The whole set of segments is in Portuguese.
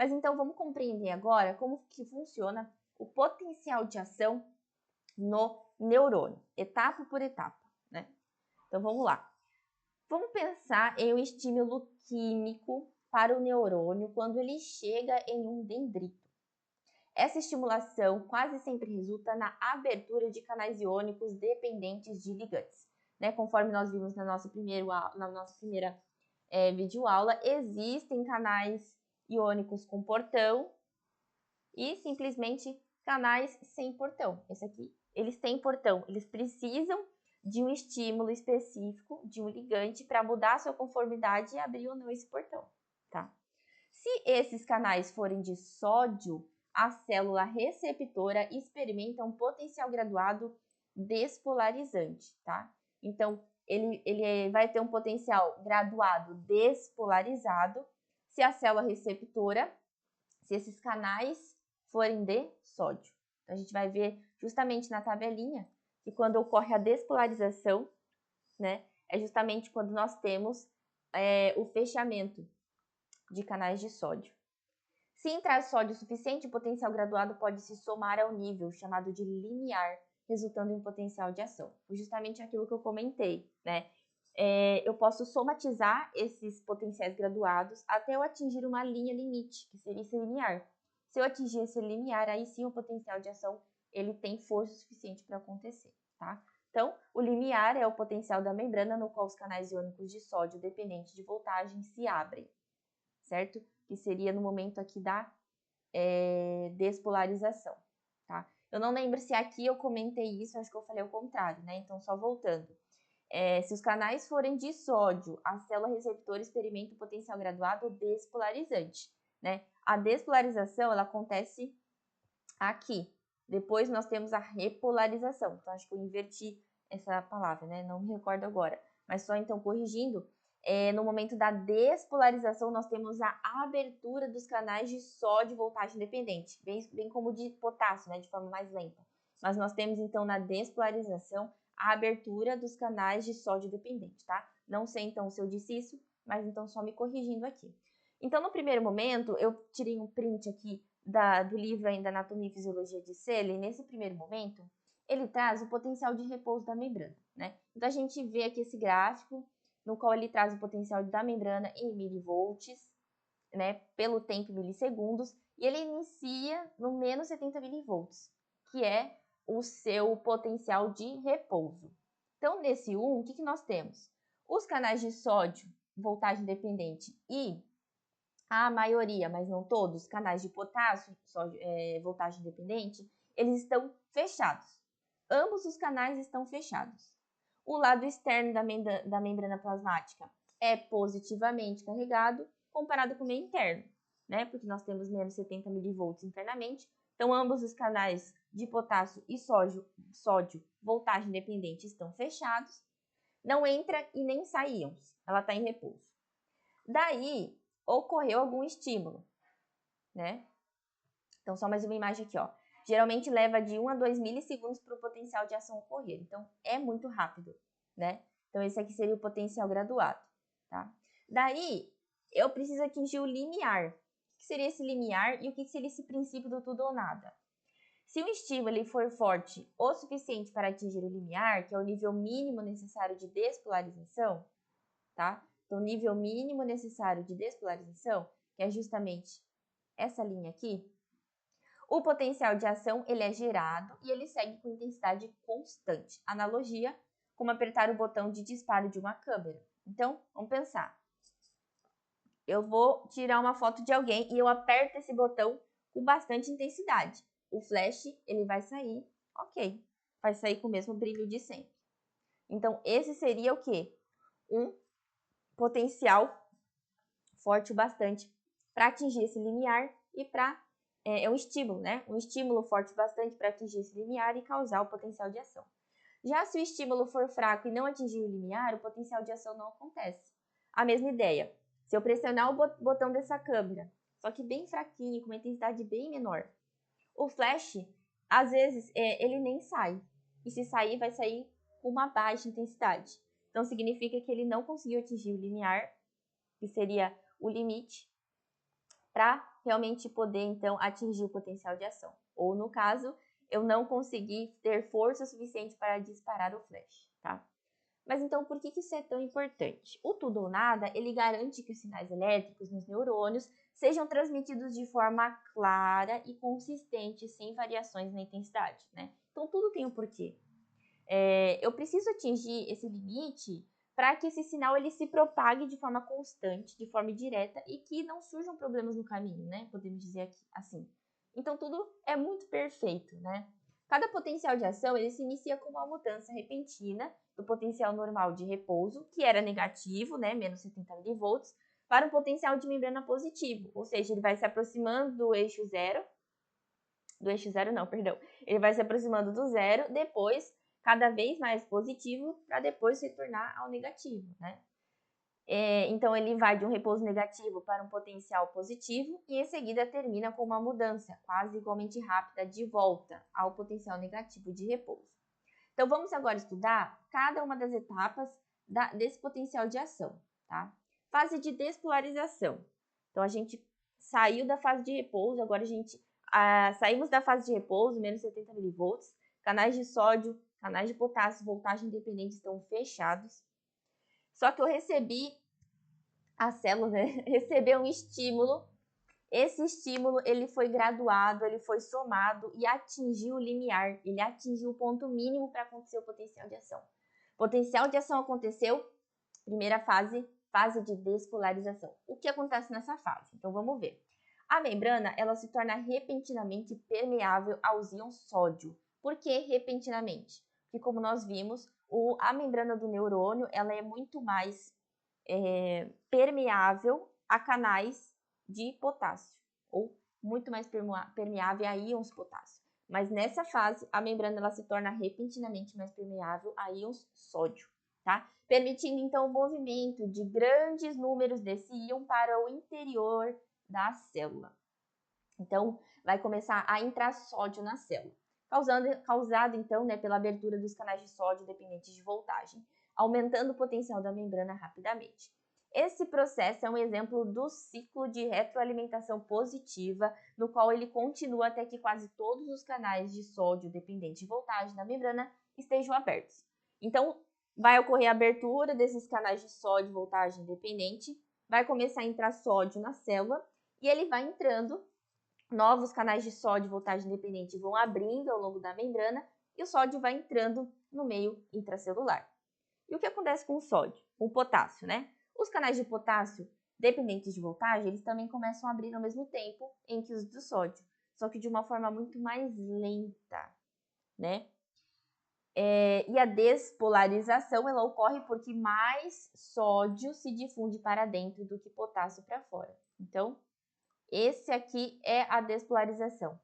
Mas então vamos compreender agora como que funciona o potencial de ação no neurônio, etapa por etapa, né? Então vamos lá. Vamos pensar em um estímulo químico para o neurônio quando ele chega em um dendrito. Essa estimulação quase sempre resulta na abertura de canais iônicos dependentes de ligantes, né? Conforme nós vimos na nossa primeira videoaula, existem canais iônicos com portão e simplesmente canais sem portão. Esse aqui, eles têm portão, eles precisam de um estímulo específico, de um ligante, para mudar a sua conformidade e abrir ou não esse portão, tá? Se esses canais forem de sódio, a célula receptora experimenta um potencial graduado despolarizante, tá? Então, ele vai ter um potencial graduado despolarizado se a célula receptora, se esses canais forem de sódio. Então, a gente vai ver justamente na tabelinha que quando ocorre a despolarização, né, é justamente quando nós temos o fechamento de canais de sódio. Se entrar sódio suficiente, o potencial graduado pode se somar ao nível chamado de limiar, resultando em um potencial de ação. Foi justamente aquilo que eu comentei, né? Eu posso somatizar esses potenciais graduados até eu atingir uma linha limite, que seria esse limiar. Se eu atingir esse limiar, aí sim o potencial de ação ele tem força suficiente para acontecer, tá? Então, o limiar é o potencial da membrana no qual os canais iônicos de sódio dependentes de voltagem se abrem, certo? Que seria no momento aqui da despolarização, tá? Eu não lembro se aqui eu comentei isso, acho que eu falei o contrário, né? Então, só voltando. Se os canais forem de sódio, a célula receptora experimenta o potencial graduado despolarizante, né? A despolarização, ela acontece aqui. Depois nós temos a repolarização. Então, acho que eu inverti essa palavra, né? Não me recordo agora. Mas só então corrigindo, no momento da despolarização, nós temos a abertura dos canais de sódio voltagem dependente, bem como de potássio, né? De forma mais lenta. Mas nós temos então na despolarização a abertura dos canais de sódio dependente, tá? Não sei então se eu disse isso, mas então só me corrigindo aqui. Então, no primeiro momento, eu tirei um print aqui do livro ainda Anatomia e Fisiologia de Seele, e nesse primeiro momento, ele traz o potencial de repouso da membrana, né? Então, a gente vê aqui esse gráfico, no qual ele traz o potencial da membrana em milivolts, né, pelo tempo em milissegundos, e ele inicia no menos 70 milivolts, que é o seu potencial de repouso. Então, nesse 1, o que nós temos? Os canais de sódio, voltagem dependente, e a maioria, mas não todos, canais de potássio, voltagem dependente, eles estão fechados. Ambos os canais estão fechados. O lado externo da membrana plasmática é positivamente carregado comparado com o meio interno, né? Porque nós temos menos 70 milivolts internamente. Então, ambos os canais de potássio e sódio voltagem dependente estão fechados. Não entra e nem sai íons. Ela está em repouso. Daí, ocorreu algum estímulo, né? Então, só mais uma imagem aqui, ó. Geralmente leva de 1 a 2 milissegundos para o potencial de ação ocorrer. Então, é muito rápido, né? Então, esse aqui seria o potencial graduado, tá? Daí, eu preciso atingir o limiar. O que seria esse limiar e o que seria esse princípio do tudo ou nada? Se o estímulo for forte o suficiente para atingir o limiar, que é o nível mínimo necessário de despolarização, tá? Então, o nível mínimo necessário de despolarização, que é justamente essa linha aqui, o potencial de ação ele é gerado e ele segue com intensidade constante. Analogia como apertar o botão de disparo de uma câmera. Então, vamos pensar. Eu vou tirar uma foto de alguém e eu aperto esse botão com bastante intensidade. O flash ele vai sair, ok, vai sair com o mesmo brilho de sempre. Então, esse seria o quê? Um potencial forte o bastante para atingir esse limiar e para é um estímulo, né? Um estímulo forte bastante para atingir esse limiar e causar o potencial de ação. Já se o estímulo for fraco e não atingir o limiar, o potencial de ação não acontece. A mesma ideia. Se eu pressionar o botão dessa câmera, só que bem fraquinho, com uma intensidade bem menor, o flash, às vezes, ele nem sai. E se sair, vai sair com uma baixa intensidade. Então, significa que ele não conseguiu atingir o limiar, que seria o limite, para realmente poder, então, atingir o potencial de ação. Ou, no caso, eu não consegui ter força suficiente para disparar o flash, tá? Mas então, por que isso é tão importante? O tudo ou nada, ele garante que os sinais elétricos nos neurônios sejam transmitidos de forma clara e consistente, sem variações na intensidade, né? Então, tudo tem um porquê. Eu preciso atingir esse limite para que esse sinal ele se propague de forma constante, de forma direta e que não surjam problemas no caminho, né? Podemos dizer aqui, assim. Então, tudo é muito perfeito, né? Cada potencial de ação ele se inicia com uma mudança repentina do potencial normal de repouso, que era negativo, né, menos 70 mV, para um potencial de membrana positivo, ou seja, ele vai se aproximando do eixo zero, ele vai se aproximando do zero, depois cada vez mais positivo, para depois retornar ao negativo, né? Então, ele vai de um repouso negativo para um potencial positivo e, em seguida, termina com uma mudança quase igualmente rápida de volta ao potencial negativo de repouso. Então, vamos agora estudar cada uma das etapas desse potencial de ação, tá? Fase de despolarização. Então, a gente saiu da fase de repouso, agora saímos da fase de repouso, menos 70 mV, canais de sódio, canais de potássio, voltagem independente estão fechados. Só que eu recebi, a célula, né, recebeu um estímulo. Esse estímulo, ele foi graduado, ele foi somado e atingiu o limiar. Ele atingiu o ponto mínimo para acontecer o potencial de ação. Potencial de ação aconteceu, primeira fase, fase de despolarização. O que acontece nessa fase? Então, vamos ver. A membrana, ela se torna repentinamente permeável aos íons sódio. Por que repentinamente? Porque, como nós vimos, a membrana do neurônio ela é muito mais permeável a canais de potássio, ou muito mais permeável a íons potássio. Mas nessa fase, a membrana ela se torna repentinamente mais permeável a íons sódio, tá? Permitindo, então, o movimento de grandes números desse íon para o interior da célula. Então, vai começar a entrar sódio na célula, causado então, né, pela abertura dos canais de sódio dependentes de voltagem, aumentando o potencial da membrana rapidamente. Esse processo é um exemplo do ciclo de retroalimentação positiva, no qual ele continua até que quase todos os canais de sódio dependente de voltagem da membrana estejam abertos. Então, vai ocorrer a abertura desses canais de sódio voltagem dependente, vai começar a entrar sódio na célula e ele vai entrando. Novos canais de sódio voltagem independente vão abrindo ao longo da membrana e o sódio vai entrando no meio intracelular. E o que acontece com o sódio? Com o potássio, né? Os canais de potássio dependentes de voltagem, eles também começam a abrir ao mesmo tempo em que os do sódio, só que de uma forma muito mais lenta, né? E a despolarização, ela ocorre porque mais sódio se difunde para dentro do que potássio para fora. Então, esse aqui é a despolarização.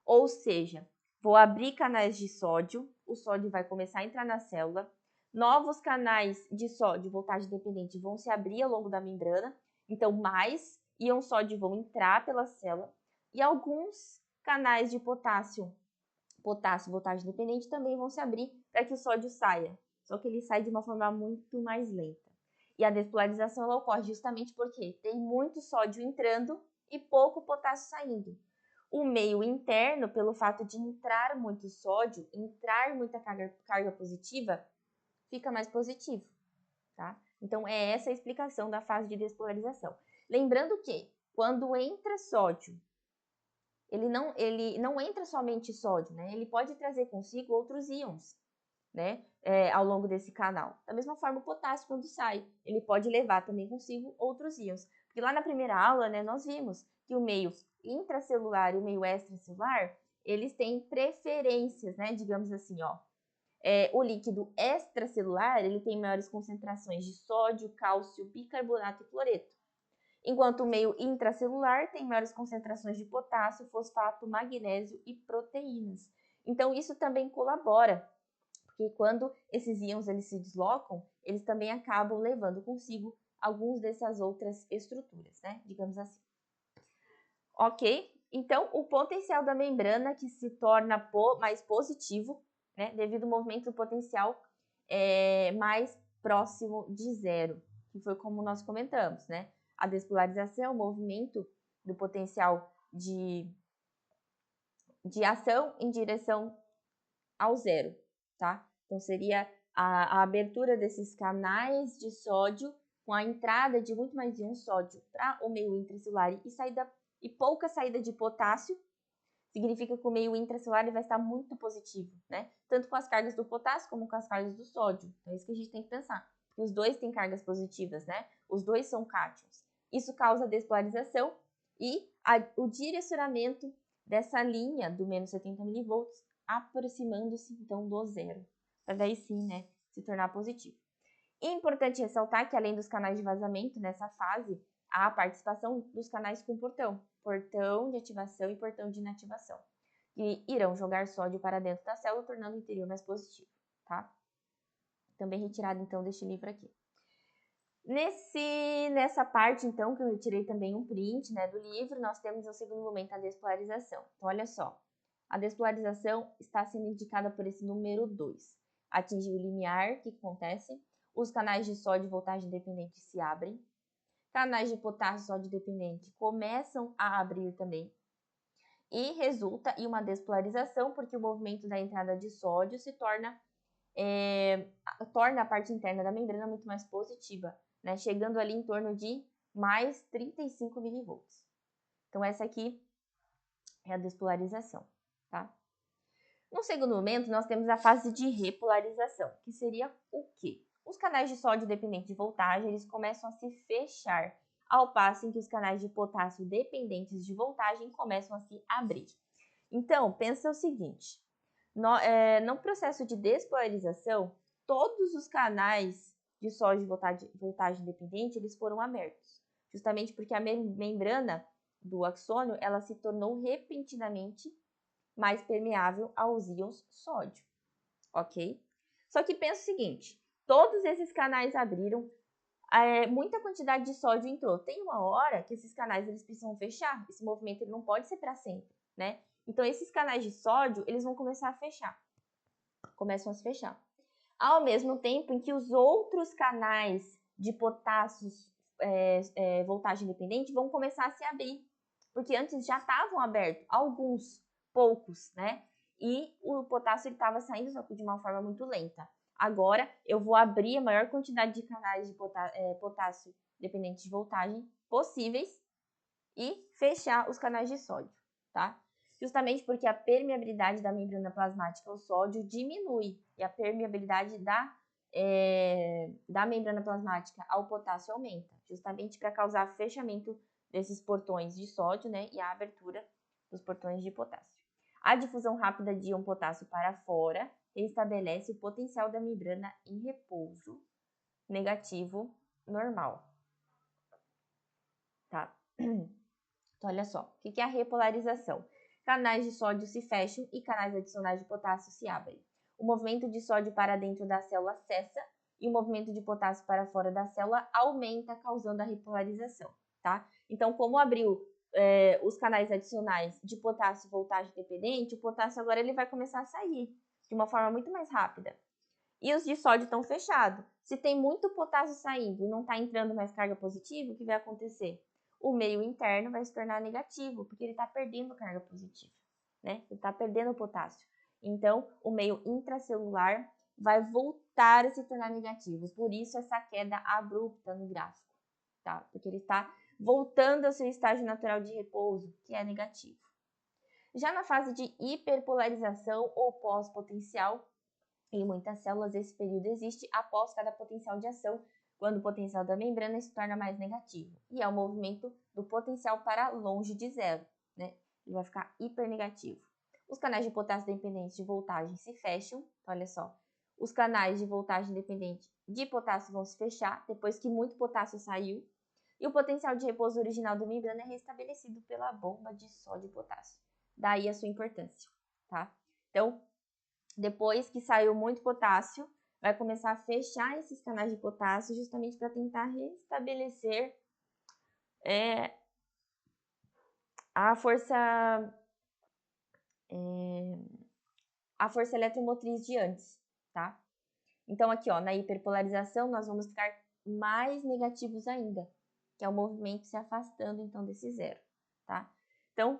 Ou seja, vou abrir canais de sódio, o sódio vai começar a entrar na célula, novos canais de sódio, voltagem dependente, vão se abrir ao longo da membrana, então mais íons sódio vão entrar pela célula, e alguns canais de potássio, voltagem dependente, também vão se abrir para que o sódio saia, só que ele sai de uma forma muito mais lenta. E a despolarização ela ocorre justamente porque tem muito sódio entrando e pouco potássio saindo. O meio interno, pelo fato de entrar muito sódio, entrar muita carga positiva, fica mais positivo, tá? Então, é essa a explicação da fase de despolarização. Lembrando que, quando entra sódio, ele não entra somente sódio, né? Ele pode trazer consigo outros íons, né? Ao longo desse canal. Da mesma forma, o potássio, quando sai, ele pode levar também consigo outros íons. Porque lá na primeira aula, né, nós vimos que o meio intracelular e o meio extracelular, eles têm preferências, né? Digamos assim, ó. O líquido extracelular, ele tem maiores concentrações de sódio, cálcio, bicarbonato e cloreto. Enquanto o meio intracelular tem maiores concentrações de potássio, fosfato, magnésio e proteínas. Então, isso também colabora, porque quando esses íons eles se deslocam, eles também acabam levando consigo algumas dessas outras estruturas, né? Digamos assim. Ok? Então, o potencial da membrana que se torna mais positivo, né? Devido ao movimento do potencial mais próximo de zero, que foi como nós comentamos, né? A despolarização é o movimento do potencial de ação em direção ao zero, tá? Então, seria a abertura desses canais de sódio com a entrada de muito mais íon sódio para o meio intracelular e pouca saída de potássio, significa que o meio intracelular vai estar muito positivo, né? Tanto com as cargas do potássio como com as cargas do sódio. Então, é isso que a gente tem que pensar. Porque os dois têm cargas positivas, né? Os dois são cátions. Isso causa despolarização e o direcionamento dessa linha do menos 70 mV aproximando-se, então, do zero. Para daí sim, né, se tornar positivo. E é importante ressaltar que, além dos canais de vazamento, nessa fase, há a participação dos canais com portão de ativação e portão de inativação, que irão jogar sódio para dentro da célula, tornando o interior mais positivo, tá? Também retirado, então, deste livro aqui. Nessa parte, então, que eu retirei também um print, né, do livro, nós temos o segundo momento, a despolarização. Então, olha só, a despolarização está sendo indicada por esse número 2. Atingir o limiar, o que acontece? Os canais de sódio e voltagem dependente se abrem. Canais de potássio e sódio dependente começam a abrir também. E resulta em uma despolarização, porque o movimento da entrada de sódio se torna a parte interna da membrana muito mais positiva, né? Chegando ali em torno de mais 35 mV. Então, essa aqui é a despolarização, tá? No segundo momento, nós temos a fase de repolarização, que seria o quê? Os canais de sódio dependente de voltagem, eles começam a se fechar, ao passo em que os canais de potássio dependentes de voltagem começam a se abrir. Então, pensa o seguinte, no processo de despolarização, todos os canais de sódio de voltagem dependente, eles foram abertos, justamente porque a membrana do axônio, ela se tornou repentinamente mais permeável aos íons sódio, ok? Só que pensa o seguinte, todos esses canais abriram, muita quantidade de sódio entrou. Tem uma hora que esses canais eles precisam fechar, esse movimento ele não pode ser para sempre, né? Então, esses canais de sódio, eles vão começar a fechar, começam a se fechar. Ao mesmo tempo em que os outros canais de potássio, voltagem dependente, vão começar a se abrir, porque antes já estavam abertos, alguns, poucos, né? E o potássio estava saindo, só que de uma forma muito lenta. Agora, eu vou abrir a maior quantidade de canais de potássio dependente de voltagem possíveis e fechar os canais de sódio, tá? Justamente porque a permeabilidade da membrana plasmática ao sódio diminui e a permeabilidade da membrana plasmática ao potássio aumenta, justamente para causar fechamento desses portões de sódio, né, e a abertura dos portões de potássio. A difusão rápida de íon potássio para fora estabelece o potencial da membrana em repouso negativo normal, tá? Então, olha só, o que é a repolarização? Canais de sódio se fecham e canais adicionais de potássio se abrem. O movimento de sódio para dentro da célula cessa e o movimento de potássio para fora da célula aumenta, causando a repolarização, tá? Então, como abriu os canais adicionais de potássio e voltagem dependente, o potássio agora ele vai começar a sair de uma forma muito mais rápida. E os de sódio estão fechados. Se tem muito potássio saindo e não está entrando mais carga positiva, o que vai acontecer? O meio interno vai se tornar negativo, porque ele está perdendo carga positiva, né? Ele está perdendo potássio. Então, o meio intracelular vai voltar a se tornar negativo. Por isso, essa queda abrupta no gráfico, tá? Porque ele está voltando ao seu estágio natural de repouso, que é negativo. Já na fase de hiperpolarização ou pós-potencial, em muitas células, esse período existe após cada potencial de ação, quando o potencial da membrana se torna mais negativo. E é o movimento do potencial para longe de zero, né? Ele vai ficar hipernegativo. Os canais de potássio dependentes de voltagem se fecham. Então, olha só. Os canais de voltagem dependente de potássio vão se fechar depois que muito potássio saiu. E o potencial de repouso original da membrana é restabelecido pela bomba de sódio e potássio. Daí a sua importância, tá? Então, depois que saiu muito potássio, vai começar a fechar esses canais de potássio justamente para tentar restabelecer a força eletromotriz de antes, tá? Então, aqui, ó, na hiperpolarização, nós vamos ficar mais negativos ainda, que é o movimento se afastando, então, desse zero, tá? Então,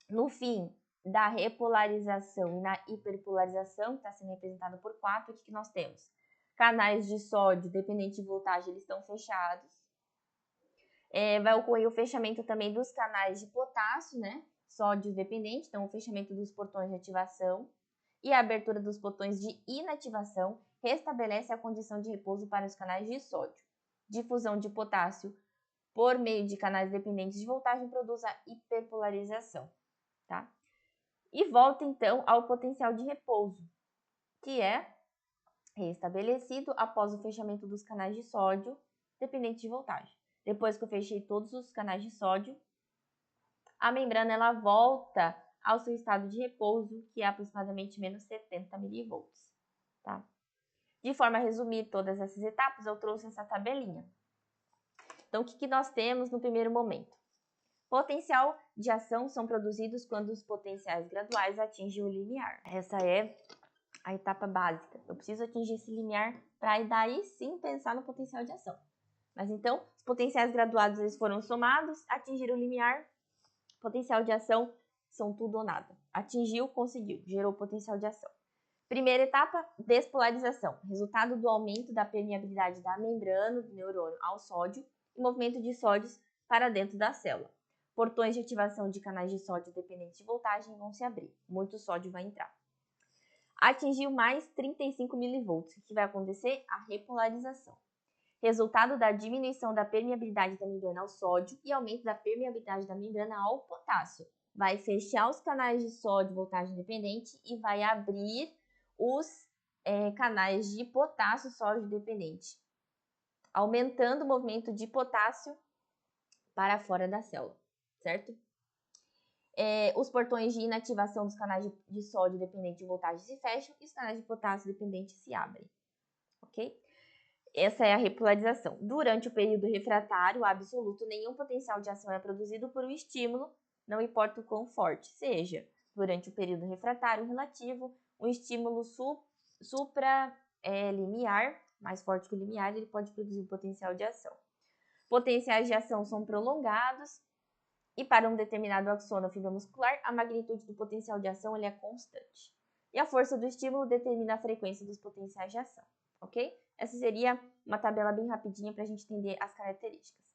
no fim da repolarização e na hiperpolarização, que está sendo representado por 4, o que nós temos? Canais de sódio dependente de voltagem, eles estão fechados. Vai ocorrer o fechamento também dos canais de potássio, né? Sódio dependente, então o fechamento dos portões de ativação e a abertura dos botões de inativação restabelece a condição de repouso para os canais de sódio. Difusão de potássio por meio de canais dependentes de voltagem produz a hiperpolarização, tá? E volta então ao potencial de repouso, que é restabelecido após o fechamento dos canais de sódio dependentes de voltagem. Depois que eu fechei todos os canais de sódio, a membrana ela volta ao seu estado de repouso, que é aproximadamente menos 70 mV. Tá? De forma a resumir todas essas etapas, eu trouxe essa tabelinha. Então, o que nós temos no primeiro momento? Potencial de ação são produzidos quando os potenciais graduais atingem o limiar. Essa é a etapa básica. Eu preciso atingir esse limiar para daí sim pensar no potencial de ação. Mas então, os potenciais graduados eles foram somados, atingiram o limiar, potencial de ação são tudo ou nada. Atingiu, conseguiu, gerou potencial de ação. Primeira etapa, despolarização. Resultado do aumento da permeabilidade da membrana do neurônio ao sódio e movimento de sódios para dentro da célula. Portões de ativação de canais de sódio dependentes de voltagem vão se abrir. Muito sódio vai entrar. Atingiu mais 35 mV. O que vai acontecer? A repolarização. Resultado da diminuição da permeabilidade da membrana ao sódio e aumento da permeabilidade da membrana ao potássio. Vai fechar os canais de sódio voltagem dependente e vai abrir os canais de potássio sódio dependente, aumentando o movimento de potássio para fora da célula, certo? Os portões de inativação dos canais de sódio dependente de voltagem se fecham e os canais de potássio dependente se abrem, ok? Essa é a repolarização. Durante o período refratário absoluto, nenhum potencial de ação é produzido por um estímulo, não importa o quão forte seja. Durante o período refratário relativo, um estímulo supralimiar, mais forte que o limiar, ele pode produzir um potencial de ação. Potenciais de ação são prolongados e para um determinado axônio fibromuscular, a magnitude do potencial de ação ele é constante. E a força do estímulo determina a frequência dos potenciais de ação, ok? Essa seria uma tabela bem rapidinha para a gente entender as características.